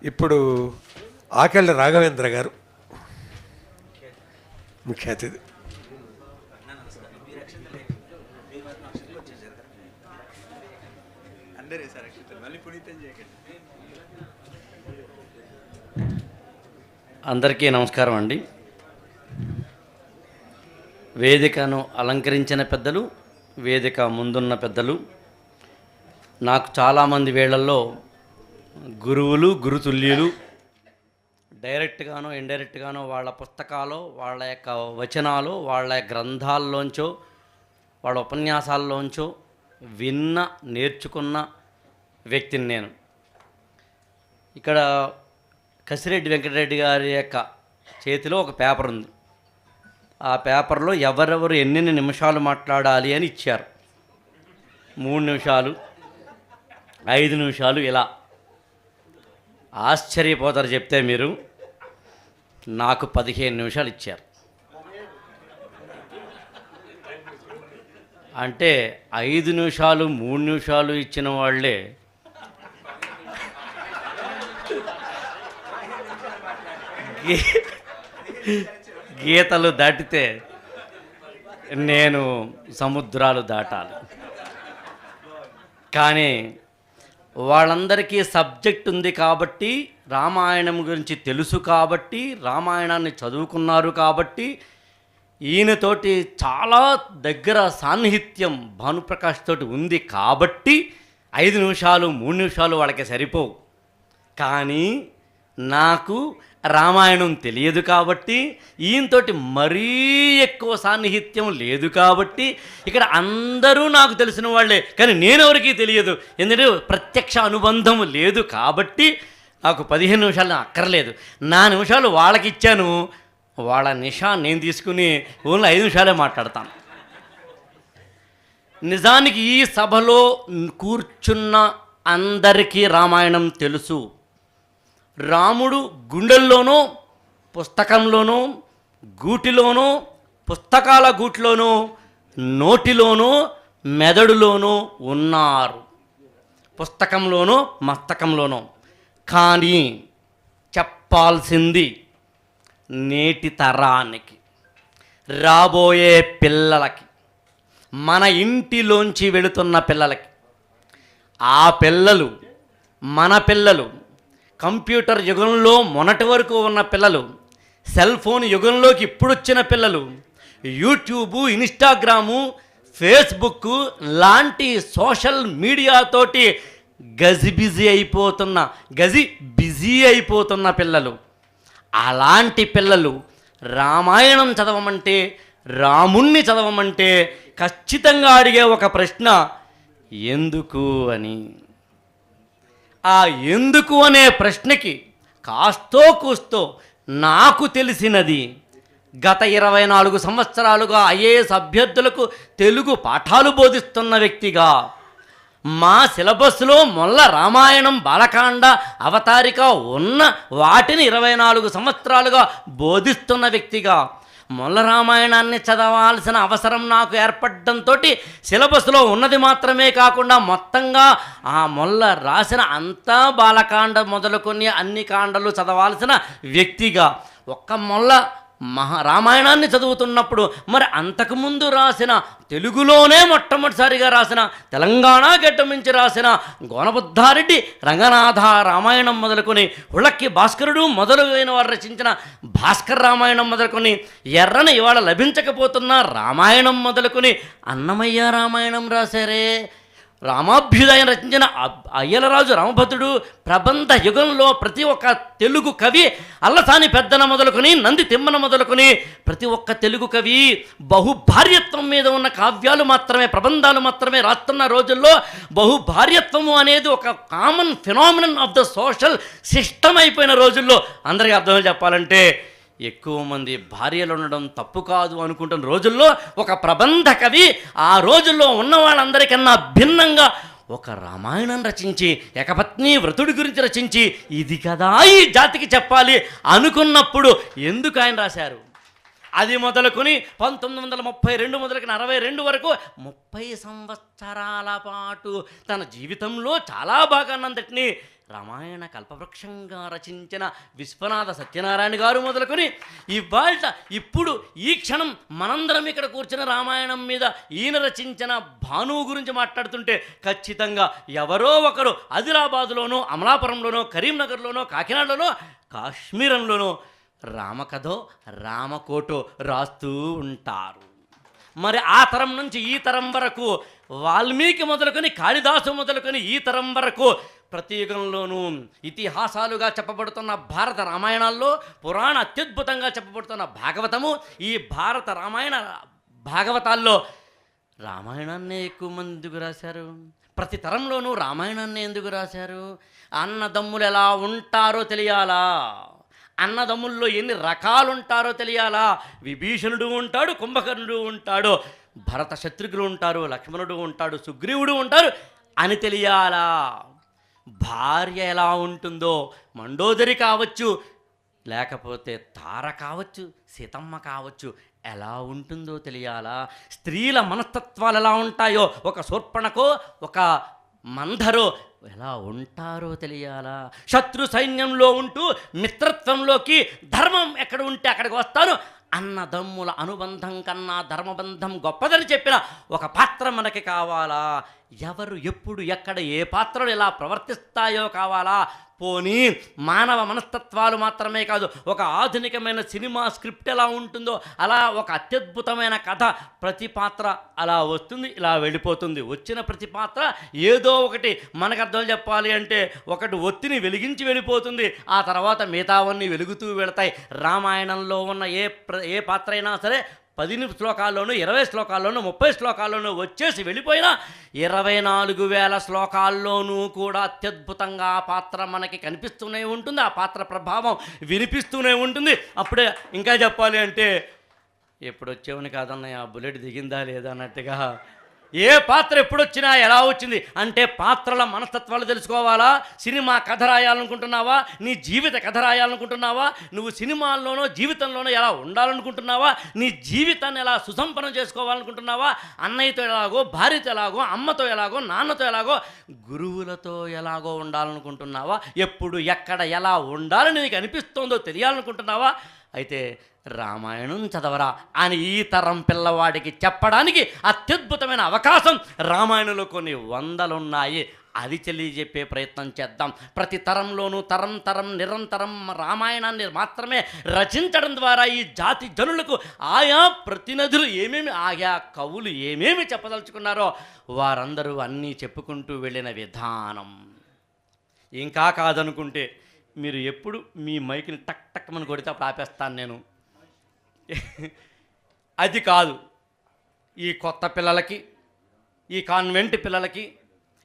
ఇప్పుడు ఆకెళ్ళ రాఘవేంద్ర గారు ముఖ్య అతిథి. అందరికీ నమస్కారం అండి. వేదికను అలంకరించిన పెద్దలు, వేదిక ముందున్న పెద్దలు, నాకు చాలామంది వేళల్లో గురువులు, గురుతుల్యులు, డైరెక్ట్గానో ఇండైరెక్ట్గానో వాళ్ళ పుస్తకాలు, వాళ్ళ యొక్క వచనాలు, వాళ్ళ గ్రంథాల్లోంచో, వాళ్ళ ఉపన్యాసాల్లోంచో విన్న, నేర్చుకున్న వ్యక్తిని నేను. ఇక్కడ కసిరెడ్డి వెంకటరెడ్డి గారి యొక్క చేతిలో ఒక పేపర్ ఉంది. ఆ పేపర్లో ఎవరెవరు ఎన్నెన్ని నిమిషాలు మాట్లాడాలి అని ఇచ్చారు. 3 నిమిషాలు, 5 నిమిషాలు, ఇలా. ఆశ్చర్యపోతారు చెప్తే మీరు. నాకు 15 నిమిషాలు ఇచ్చారు. అంటే 5 నిమిషాలు, 3 నిమిషాలు ఇచ్చిన వాళ్ళే గీతలు దాటితే నేను సముద్రాలు దాటాలి. కానీ వాళ్ళందరికీ సబ్జెక్ట్ ఉంది కాబట్టి, రామాయణం గురించి తెలుసు కాబట్టి, రామాయణాన్ని చదువుకున్నారు కాబట్టి, ఈయనతోటి చాలా దగ్గర సాన్నిహిత్యం భానుప్రకాష్ తోటి ఉంది కాబట్టి 5 నిమిషాలు, 3 నిమిషాలు వాళ్ళకి సరిపోవు. కానీ నాకు రామాయణం తెలియదు కాబట్టి, ఈయనతోటి మరీ ఎక్కువ సాన్నిహిత్యం లేదు కాబట్టి, ఇక్కడ అందరూ నాకు తెలిసిన వాళ్ళే, కానీ నేనెవరికీ తెలియదు. ఎందుకంటే ప్రత్యక్ష అనుబంధం లేదు కాబట్టి నాకు 15 నిమిషాలు అక్కర్లేదు. 4 నిమిషాలు వాళ్ళకి ఇచ్చాను. వాళ్ళ నిషా నేను తీసుకుని ఓన్లీ 5 నిమిషాలే మాట్లాడతాను. నిజానికి ఈ సభలో కూర్చున్న అందరికీ రామాయణం తెలుసు. రాముడు గుండెల్లోనూ, పుస్తకంలోనూ, గూటిలోనూ, పుస్తకాల గూట్లోనూ, నోటిలోనూ, మెదడులోనూ ఉన్నారు. పుస్తకంలోనూ, మస్తకంలోనూ. కానీ చెప్పాల్సింది నేటి తరానికి, రాబోయే పిల్లలకి, మన ఇంటిలోంచి వెళుతున్న పిల్లలకి. ఆ పిల్లలు, మన పిల్లలు, కంప్యూటర్ యుగంలో మొన్నటి వరకు ఉన్న పిల్లలు, సెల్ ఫోన్ యుగంలోకి ఇప్పుడు వచ్చిన పిల్లలు, యూట్యూబు, ఇన్స్టాగ్రాము, ఫేస్బుక్ లాంటి సోషల్ మీడియాతోటి బిజీ అయిపోతున్న పిల్లలు. అలాంటి పిల్లలు రామాయణం చదవమంటే, రాముణ్ణి చదవమంటే ఖచ్చితంగా అడిగే ఒక ప్రశ్న, ఎందుకు అని. ఆ ఎందుకు అనే ప్రశ్నకి కాస్తో కూస్తో నాకు తెలిసినది, గత 24 సంవత్సరాలుగా ఐఏఎస్ అభ్యర్థులకు తెలుగు పాఠాలు బోధిస్తున్న వ్యక్తిగా, మా సిలబస్లో మొల్ల రామాయణం, బాలకాండ, అవతారిక ఉన్న వాటిని 24 సంవత్సరాలుగా బోధిస్తున్న వ్యక్తిగా, మొల్ల రామాయణాన్ని చదవాల్సిన అవసరం నాకు ఏర్పడడంతో సిలబస్లో ఉన్నది మాత్రమే కాకుండా మొత్తంగా ఆ మొల్ల రాసిన అంతా బాలకాండ మొదలుకొని అన్ని కాండలు చదవాల్సిన వ్యక్తిగా, ఒక్క మొల్ల రామాయణాన్ని చదువుతున్నప్పుడు మరి అంతకుముందు రాసిన, తెలుగులోనే మొట్టమొదటిసారిగా రాసిన, తెలంగాణ గడ్డ నుంచి రాసిన గోనబుద్ధారెడ్డి రంగనాథ రామాయణం మొదలుకొని, ఉళ్ళక్కి భాస్కరుడు మొదలైన వారు రచించిన భాస్కర్ రామాయణం మొదలుకొని, ఎర్రన ఇవాళ లభించకపోతున్న రామాయణం మొదలుకొని, అన్నమయ్య రామాయణం రాశారే, రామాభ్యుదయం రచించిన అయ్యలరాజు రామభద్రుడు ప్రబంధ యుగంలో ప్రతి ఒక్క తెలుగు కవి, అల్లసాని పెద్దన మొదలుకొని, నంది తిమ్మన మొదలుకొని ప్రతి ఒక్క తెలుగు కవి బహుభార్యత్వం మీద ఉన్న కావ్యాలు మాత్రమే, ప్రబంధాలు మాత్రమే రాస్తున్న రోజుల్లో బహుభార్యత్వము అనేది ఒక common phenomenon of the social system అయిపోయిన రోజుల్లో, అందరికీ అర్థం చెప్పాలంటే ఎక్కువ మంది భార్యలు ఉండడం తప్పు కాదు అనుకుంటున్న రోజుల్లో ఒక ప్రబంధ కవి ఆ రోజుల్లో ఉన్న వాళ్ళందరికన్నా భిన్నంగా ఒక రామాయణం రచించి, ఏకపత్ని వ్రతుడి గురించి రచించి, ఇది కదా ఈ జాతికి చెప్పాలి అనుకున్నప్పుడు ఎందుకు ఆయన రాశారు? అది మొదలుకొని 1932 మొదలుకొని 62 వరకు 30 సంవత్సరాల పాటు తన జీవితంలో చాలా భాగాన్నంతటినీ రామాయణ కల్పవృక్షంగా రచించిన విశ్వనాథ సత్యనారాయణ గారు మొదలుకొని ఇప్పుడు ఈ క్షణం మనందరం ఇక్కడ కూర్చున్న రామాయణం మీద ఈయన రచించిన భానువు గురించి మాట్లాడుతుంటే ఖచ్చితంగా ఎవరో ఒకరు ఆదిలాబాదులోనో అమలాపురంలోనో కరీంనగర్లోనో కాకినాడలోనో కాశ్మీరంలోనో రామకథో రామకోటో రాస్తూ ఉంటారు. మరి ఆ తరం నుంచి ఈ తరం వరకు వాల్మీకి మొదలుకొని కాళిదాసు మొదలుకొని ఈ తరం వరకు ప్రతి యుగంలోనూ ఇతిహాసాలుగా చెప్పబడుతున్న భారత రామాయణాల్లో పురాణ అత్యద్భుతంగా చెప్పబడుతున్న భాగవతము, ఈ భారత రామాయణ భాగవతాల్లో రామాయణాన్నే ఎక్కువ మంది ఎందుకు రాశారు? ప్రతి తరంలోనూ రామాయణాన్ని ఎందుకు రాశారు? అన్నదమ్ములు ఎలా ఉంటారో తెలియాలా, అన్నదమ్ముల్లో ఎన్ని రకాలు ఉంటారో తెలియాలా. విభీషణుడు ఉంటాడు, కుంభకర్ణుడు ఉంటాడు, భరత శత్రుఘ్నులు ఉంటారు, లక్ష్మణుడు ఉంటాడు, సుగ్రీవుడు ఉంటారు అని తెలియాలా. భార్య ఎలా ఉంటుందో, మండోదరి కావచ్చు, లేకపోతే తార కావచ్చు, సీతమ్మ కావచ్చు, ఎలా ఉంటుందో తెలియాలా. స్త్రీల మనస్తత్వాలు ఎలా ఉంటాయో, ఒక శూర్పణకో ఒక మందరో ఎలా ఉంటారో తెలియాలా. శత్రు సైన్యంలో ఉంటూ మిత్రత్వంలోకి ధర్మం ఎక్కడ ఉంటే అక్కడికి వస్తాను, అన్నదమ్ముల అనుబంధం కన్నా ధర్మబంధం గొప్పదని చెప్పిన ఒక పాత్ర మనకి కావాలా. ఎవరు ఎప్పుడు ఎక్కడ ఏ పాత్రలు ఎలా ప్రవర్తిస్తాయో కావాలా. పోనీ మానవ మనస్తత్వాలు మాత్రమే కాదు, ఒక ఆధునికమైన సినిమా స్క్రిప్ట్ ఎలా ఉంటుందో అలా ఒక అత్యద్భుతమైన కథ, ప్రతి పాత్ర అలా వస్తుంది, ఇలా వెళ్ళిపోతుంది. వచ్చిన ప్రతి పాత్ర ఏదో ఒకటి మనకు అర్థం చెప్పాలి అంటే ఒకటి ఒత్తిని వెలిగించి వెళ్ళిపోతుంది, ఆ తర్వాత మిగతావన్నీ వెలుగుతూ వెళతాయి. రామాయణంలో ఉన్న ఏ పాత్ర అయినా సరే 10 శ్లోకాల్లోనూ 20 శ్లోకాల్లోనూ 30 శ్లోకాల్లోనూ వచ్చేసి వెళ్ళిపోయినా 24,000 శ్లోకాల్లోనూ కూడా అత్యద్భుతంగా ఆ పాత్ర మనకి కనిపిస్తూనే ఉంటుంది, ఆ పాత్ర ప్రభావం వినిపిస్తూనే ఉంటుంది. అప్పుడే ఇంకా చెప్పాలి అంటే ఎప్పుడు వచ్చేవని కాదన్నయ్య, బుల్లెట్ దిగిందా లేదా అన్నట్టుగా ఏ పాత్ర ఎప్పుడొచ్చినా ఎలా వచ్చింది అంటే పాత్రల మనస్తత్వాలు తెలుసుకోవాలా. సినిమా కథ రాయాలనుకుంటున్నావా, నీ జీవిత కథ రాయాలనుకుంటున్నావా, నువ్వు సినిమాల్లోనో జీవితంలోనో ఎలా ఉండాలనుకుంటున్నావా, నీ జీవితాన్ని ఎలా సుసంపన్నం చేసుకోవాలనుకుంటున్నావా, అన్నయ్యతో ఎలాగో, భార్యతో ఎలాగో, అమ్మతో ఎలాగో, నాన్నతో ఎలాగో, గురువులతో ఎలాగో ఉండాలనుకుంటున్నావా, ఎప్పుడు ఎక్కడ ఎలా ఉండాలని నీకు అనిపిస్తోందో తెలియాలనుకుంటున్నావా, అయితే రామాయణం చదవరా అని ఈ తరం పిల్లవాడికి చెప్పడానికి అత్యద్భుతమైన అవకాశం రామాయణంలో కొన్ని వందలున్నాయి. అది తెలియజెప్పే ప్రయత్నం చేద్దాం. ప్రతి తరంలోనూ తరం నిరంతరం రామాయణాన్ని మాత్రమే రచించడం ద్వారా ఈ జాతి జనులకు ఆయా ప్రతినిధులు ఏమేమి, ఆయా కవులు ఏమేమి చెప్పదలుచుకున్నారో వారందరూ అన్నీ చెప్పుకుంటూ వెళ్ళిన విధానం. ఇంకా కాదనుకుంటే మీరు ఎప్పుడు మీ మైకుని టక్ టక్మని కొడితే అప్పుడు ఆపేస్తాను నేను. అది కాదు, ఈ కొత్త పిల్లలకి, ఈ కాన్వెంట్ పిల్లలకి,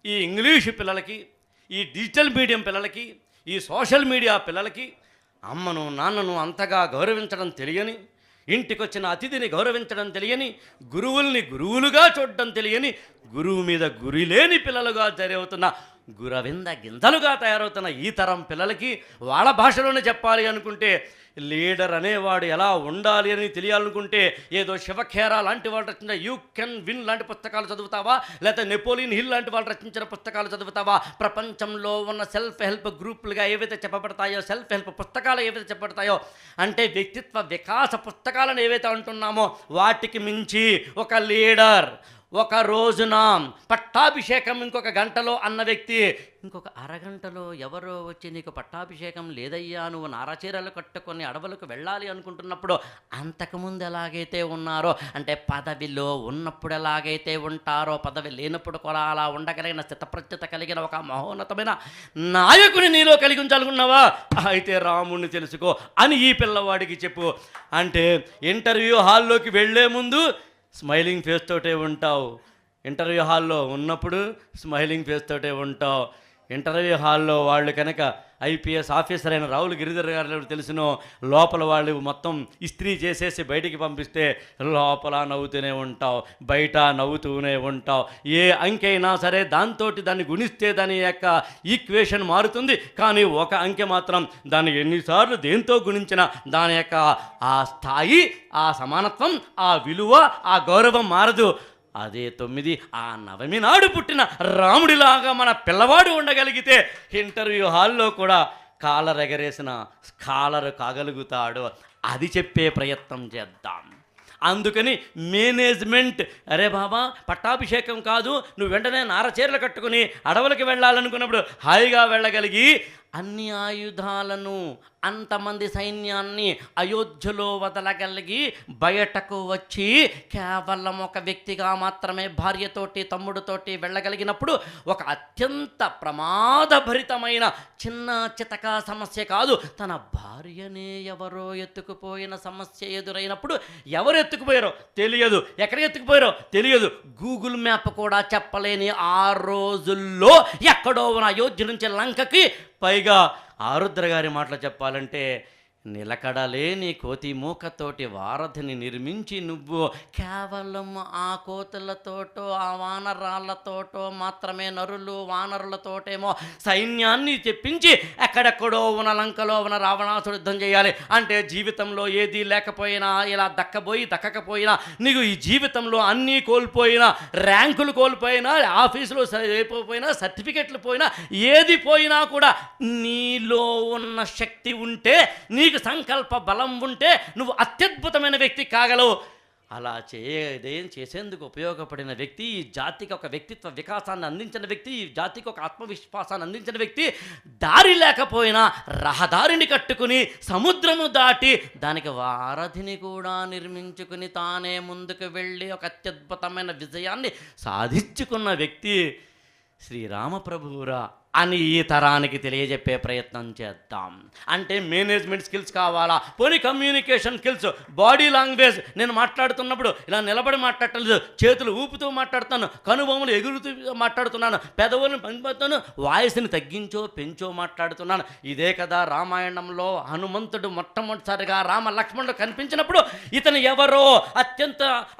ఈ ఇంగ్లీషు పిల్లలకి, ఈ డిజిటల్ మీడియం పిల్లలకి, ఈ సోషల్ మీడియా పిల్లలకి అమ్మను నాన్నను అంతగా గౌరవించడం తెలియని, ఇంటికొచ్చిన అతిథిని గౌరవించడం తెలియని, గురువుల్ని గురువులుగా చూడడం తెలియని, గురువు మీద గురి లేని పిల్లలుగా జరవుతున్న, గురవింద గింజలుగా తయారవుతున్న ఈ తరం పిల్లలకి వాళ్ళ భాషలోనే చెప్పాలి అనుకుంటే, లీడర్ అనేవాడు ఎలా ఉండాలి అని తెలియాలనుకుంటే ఏదో శివఖేరా లాంటి వాళ్ళు రచించిన యూ కెన్ విన్ లాంటి పుస్తకాలు చదువుతావా, లేకపోతే నెపోలియన్ హిల్ లాంటి వాళ్ళు రచించిన పుస్తకాలు చదువుతావా, ప్రపంచంలో ఉన్న సెల్ఫ్ హెల్ప్ గ్రూపులుగా ఏవైతే చెప్పబడతాయో, సెల్ఫ్ హెల్ప్ పుస్తకాలు ఏవైతే చెప్పబడతాయో, అంటే వ్యక్తిత్వ వికాస పుస్తకాలను ఏవైతే అంటున్నామో వాటికి మించి ఒక లీడర్ ఒక రోజున పట్టాభిషేకం ఇంకొక గంటలో అన్న వ్యక్తి ఇంకొక అరగంటలో ఎవరో వచ్చి నీకు పట్టాభిషేకం లేదయ్యా, నువ్వు నారచీరలు కట్టుకొని అడవులకు వెళ్ళాలి అనుకుంటున్నప్పుడు అంతకుముందు ఎలాగైతే ఉన్నారో, అంటే పదవిలో ఉన్నప్పుడు ఎలాగైతే ఉంటారో పదవి లేనప్పుడు కూడా అలా ఉండగలిగిన స్థితప్రజ్ఞత కలిగిన ఒక మహోన్నతమైన నాయకుని నీలో కలిగి ఉంచాలనుకున్నావా, అయితే రాముణ్ణి తెలుసుకో అని ఈ పిల్లవాడికి చెప్పు. అంటే ఇంటర్వ్యూ హాల్లోకి వెళ్ళే ముందు స్మైలింగ్ ఫేస్ తోటే ఉంటావు, ఇంటర్వ్యూ హాల్లో ఉన్నప్పుడు స్మైలింగ్ ఫేస్ తోటే ఉంటావు, ఇంటర్వ్యూ హాల్లో వాళ్ళు కనుక ఐపీఎస్ ఆఫీసర్ అయిన రాహుల్ గిరిధర్ గారు తెలిసినో లోపల వాళ్ళు మొత్తం ఇస్త్రీ చేసేసి బయటికి పంపిస్తే లోపల నవ్వుతూనే ఉంటావు, బయట నవ్వుతూనే ఉంటావు. ఏ అంకె అయినా సరే దాన్ని గుణిస్తే దాని యొక్క ఈక్వేషన్ మారుతుంది, కానీ ఒక అంకె మాత్రం దాన్ని ఎన్నిసార్లు దేంతో గుణించినా దాని యొక్క ఆ స్థాయి, ఆ సమానత్వం, ఆ విలువ, ఆ గౌరవం మారదు. అదే 9 ఆ నవమి నాడు పుట్టిన రాముడిలాగా మన పిల్లవాడు ఉండగలిగితే ఇంటర్వ్యూ హాల్లో కూడా కాలర్ ఎగరేసిన స్కాలర్ కాగలుగుతాడు. అది చెప్పే ప్రయత్నం చేద్దాం. అందుకని మేనేజ్మెంట్, అరే బాబా పట్టాభిషేకం కాదు, నువ్వు వెంటనే నారచీరలు కట్టుకుని అడవులకి వెళ్ళాలనుకున్నప్పుడు హాయిగా వెళ్ళగలిగి అన్ని ఆయుధాలను, అంతమంది సైన్యాన్ని అయోధ్యలో వదలగలిగి బయటకు వచ్చి కేవలం ఒక వ్యక్తిగా మాత్రమే భార్యతోటి తమ్ముడితోటి వెళ్ళగలిగినప్పుడు ఒక అత్యంత ప్రమాదభరితమైన చిన్న చితక సమస్య కాదు, తన భార్యనే ఎవరో ఎత్తుకుపోయిన సమస్య ఎదురైనప్పుడు ఎవరు ఎత్తుకుపోయారో తెలియదు, ఎక్కడికి ఎత్తుకుపోయారో తెలియదు, గూగుల్ మ్యాప్ కూడా చెప్పలేని ఆ రోజుల్లో ఎక్కడో ఉన్న అయోధ్య నుంచి లంకకి, పైగా ఆరుద్ర గారి మాటలు చెప్పాలంటే నిలకడలేని కోతి మూకతోటి వారధిని నిర్మించి నువ్వు కేవలం ఆ కోతులతోటో ఆ వానరాళ్ళతోటో మాత్రమే, నరులు వానరులతోటేమో సైన్యాన్ని తెప్పించి ఎక్కడెక్కడో ఉన్న లంకలో ఉన్న రావణాసుడు యుద్ధం చేయాలి అంటే జీవితంలో ఏది లేకపోయినా, ఇలా దక్కకపోయినా, నీకు ఈ జీవితంలో అన్నీ కోల్పోయినా, ర్యాంకులు కోల్పోయినా, ఆఫీసులో అయిపోయినా, సర్టిఫికెట్లు పోయినా, ఏది పోయినా కూడా నీలో ఉన్న శక్తి ఉంటే, నీకు సంకల్ప బలం ఉంటే నువ్వు అత్యద్భుతమైన వ్యక్తి కాగలవు. అలా చేసేందుకు ఉపయోగపడిన వ్యక్తి, ఈ జాతికి ఒక వ్యక్తిత్వ వికాసాన్ని అందించిన వ్యక్తి, ఈ జాతికి ఒక ఆత్మవిశ్వాసాన్ని అందించిన వ్యక్తి, దారి లేకపోయినా రహదారిని కట్టుకుని సముద్రము దాటి దానికి వారధిని కూడా నిర్మించుకుని తానే ముందుకు వెళ్ళి ఒక అత్యద్భుతమైన విజయాన్ని సాధించుకున్న వ్యక్తి శ్రీరామప్రభువురా అని ఈ తరానికి తెలియజెప్పే ప్రయత్నం చేద్దాం. అంటే మేనేజ్మెంట్ స్కిల్స్ కావాలా, పోనీ కమ్యూనికేషన్ స్కిల్స్, బాడీ లాంగ్వేజ్. నేను మాట్లాడుతున్నప్పుడు ఇలా నిలబడి మాట్లాడలేదు, చేతులు ఊపుతూ మాట్లాడుతాను, కనుబొమ్మలు ఎగురుతూ మాట్లాడుతున్నాను, పెదవులను పంపుతాను, వాయిస్ని తగ్గించో పెంచో మాట్లాడుతున్నాను. ఇదే కదా రామాయణంలో హనుమంతుడు మొట్టమొదటిసారిగా రామ లక్ష్మణుడు కనిపించినప్పుడు ఇతను ఎవరో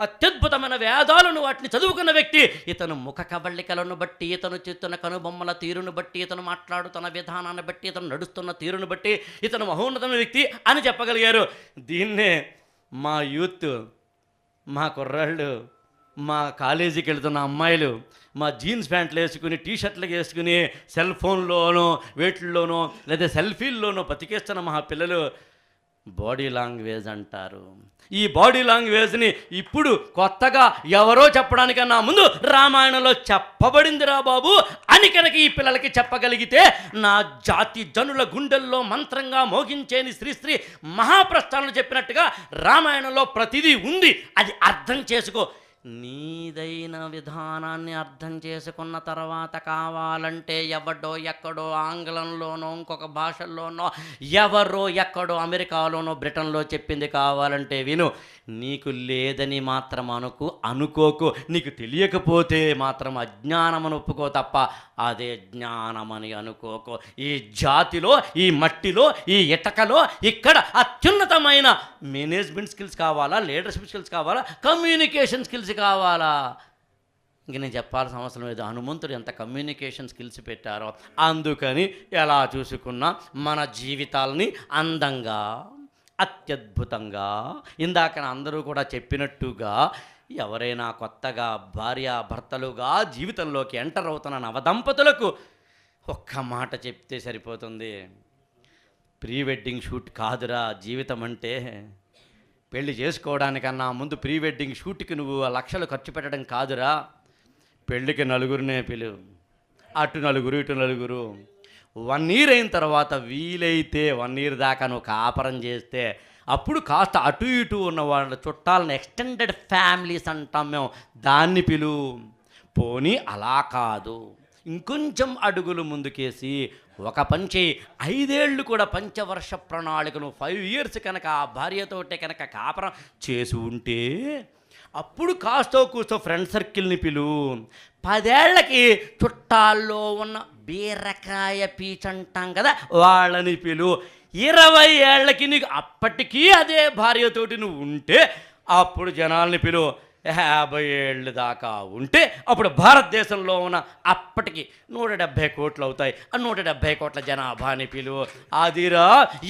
అత్యద్భుతమైన వేదాలను వాటిని చదువుకున్న వ్యక్తి, ఇతను ముఖ కవళికలను బట్టి, ఇతను చెప్తున్న కనుబొమ్మల తీరును బట్టి, ఇతను మాట్లాడుతున్న విధానాన్ని బట్టి, ఇతను నడుస్తున్న తీరును బట్టి ఇతను మహోన్నతమైన వ్యక్తి అని చెప్పగలిగారు. దీన్నే మా యూత్, మా కుర్రాళ్ళు, మా కాలేజీకి వెళ్తున్న అమ్మాయిలు మా జీన్స్ ప్యాంట్లు వేసుకుని, టీషర్ట్లు వేసుకుని సెల్ ఫోన్లోనో వేటిల్లోనో లేదా సెల్ఫీల్లోనో బతికేస్తున్న మా పిల్లలు బాడీ లాంగ్వేజ్ అంటారు. ఈ బాడీ లాంగ్వేజ్ని ఇప్పుడు కొత్తగా ఎవరో చెప్పడానికన్నా ముందు రామాయణంలో చెప్పబడిందిరా బాబు అని కనుక ఈ పిల్లలకి చెప్పగలిగితే, నా జాతి జనుల గుండెల్లో మంత్రంగా మోగించేని శ్రీశ్రీ మహాప్రస్థానాలు చెప్పినట్టుగా రామాయణంలో ప్రతిదీ ఉంది, అది అర్థం చేసుకో. నీదైన విధానాన్ని అర్థం చేసుకున్న తర్వాత కావాలంటే ఎవడో ఎక్కడో ఆంగ్లంలోనో ఇంకొక భాషల్లోనో ఎవరో ఎక్కడో అమెరికాలోనో బ్రిటన్లో చెప్పింది కావాలంటే విను. నీకు లేదని మాత్రం అనుకోకు. నీకు తెలియకపోతే మాత్రం అజ్ఞానమని ఒప్పుకో తప్ప అదే జ్ఞానమని అనుకోకు. ఈ జాతిలో, ఈ మట్టిలో, ఈ ఇటకలో ఇక్కడ అత్యున్నతమైన మేనేజ్మెంట్ స్కిల్స్ కావాలా, లీడర్షిప్ స్కిల్స్ కావాలా, కమ్యూనికేషన్ స్కిల్స్ కావాలా? ఇంక నేను చెప్పాల్సిన అవసరం లేదు. హనుమంతుడు ఎంత కమ్యూనికేషన్ స్కిల్స్ పెట్టారో. అందుకని ఎలా చూసుకున్నా మన జీవితాలని అందంగా, అత్యద్భుతంగా, ఇందాక అందరూ కూడా చెప్పినట్టుగా ఎవరైనా కొత్తగా భార్యాభర్తలుగా జీవితంలోకి ఎంటర్ అవుతున్న నవదంపతులకు ఒక్క మాట చెప్తే సరిపోతుంది. ప్రీ వెడ్డింగ్ షూట్ కాదురా జీవితం అంటే. పెళ్లి చేసుకోవడానికన్నా ముందు ప్రీ వెడ్డింగ్ షూట్కి నువ్వు లక్షలు ఖర్చు పెట్టడం కాదురా. పెళ్ళికి నలుగురినే పిలువు, అటు నలుగురు ఇటు నలుగురు. 1 ఇయర్ అయిన తర్వాత వీలైతే 1 ఇయర్ దాకా నువ్వు కాపరం చేస్తే అప్పుడు కాస్త అటు ఇటు ఉన్న వాళ్ళ చుట్టాలను ఎక్స్టెండెడ్ ఫ్యామిలీస్ అంటాం మేము, దాన్ని పిలువు. పోనీ అలా కాదు, ఇంకొంచెం అడుగులు ముందుకేసి ఒక పంచి 5 ఏళ్ళు కూడా పంచవర్ష ప్రణాళికను 5 ఇయర్స్ కనుక ఆ భార్యతోటే కనుక కాపరం చేసి ఉంటే అప్పుడు కాస్తో కూస్తో ఫ్రెండ్ సర్కిల్ని పిలువు. 10 ఏళ్లకి చుట్టాల్లో ఉన్న బీరకాయ పీచ్ అంటాం కదా, వాళ్ళని పిలువు. 20 ఏళ్లకి నీకు అప్పటికీ అదే భార్యతోటి నువ్వు ఉంటే అప్పుడు జనాల్ని పిలువు. 50 ఏళ్ళు దాకా ఉంటే అప్పుడు భారతదేశంలో ఉన్న అప్పటికి 170 కోట్లు అవుతాయి. 170 కోట్ల జనాభాని పిలువు. అదిరా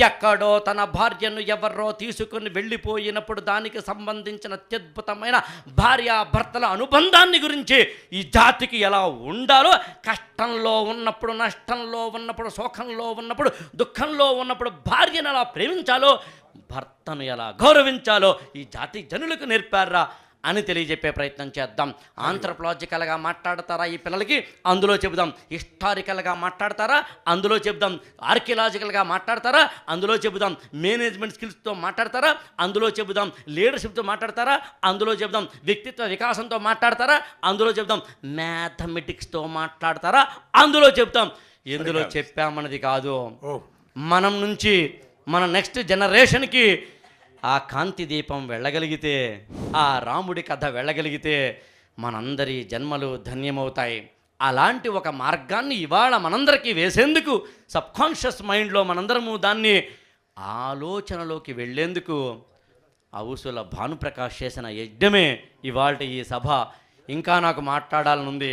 ఎక్కడో తన భార్యను ఎవరో తీసుకుని వెళ్ళిపోయినప్పుడు దానికి సంబంధించిన అత్యద్భుతమైన భార్యాభర్తల అనుబంధాన్ని గురించి ఈ జాతికి ఎలా ఉండాలో, కష్టంలో ఉన్నప్పుడు, నష్టంలో ఉన్నప్పుడు, శోకంలో ఉన్నప్పుడు, దుఃఖంలో ఉన్నప్పుడు భార్యను ఎలా ప్రేమించాలో, భర్తను ఎలా గౌరవించాలో ఈ జాతి జనులకు నేర్పారా అని తెలియజెప్పే ప్రయత్నం చేద్దాం. ఆంథ్రపోలాజికల్గా మాట్లాడతారా ఈ పిల్లలకి, అందులో చెబుదాం. హిస్టారికల్గా మాట్లాడతారా, అందులో చెబుదాం. ఆర్కియలాజికల్గా మాట్లాడతారా, అందులో చెబుదాం. మేనేజ్మెంట్ స్కిల్స్తో మాట్లాడతారా, అందులో చెబుదాం. లీడర్షిప్తో మాట్లాడతారా, అందులో చెబుదాం. వ్యక్తిత్వ వికాసంతో మాట్లాడతారా, అందులో చెబుదాం. మ్యాథమెటిక్స్తో మాట్లాడతారా, అందులో చెబుతాం. ఎందులో చెప్పామన్నది కాదు, మనం నుంచి మన నెక్స్ట్ జనరేషన్కి ఆ కాంతి దీపం వెళ్ళగలిగితే, ఆ రాముడి కథ వెళ్ళగలిగితే మనందరి జన్మలు ధన్యమవుతాయి. అలాంటి ఒక మార్గాన్ని ఇవాళ మనందరికీ వేసేందుకు, సబ్కాన్షియస్ మైండ్లో మనందరము దాన్ని ఆలోచనలోకి వెళ్ళేందుకు అవుసుల భానుప్రకాష్ చేసిన యజ్ఞమే ఇవాళ ఈ సభ. ఇంకా నాకు మాట్లాడాలనుంది,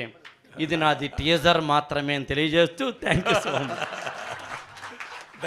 ఇది నాది టీజర్ మాత్రమే అని తెలియజేస్తూ థ్యాంక్ యూ సో మచ్.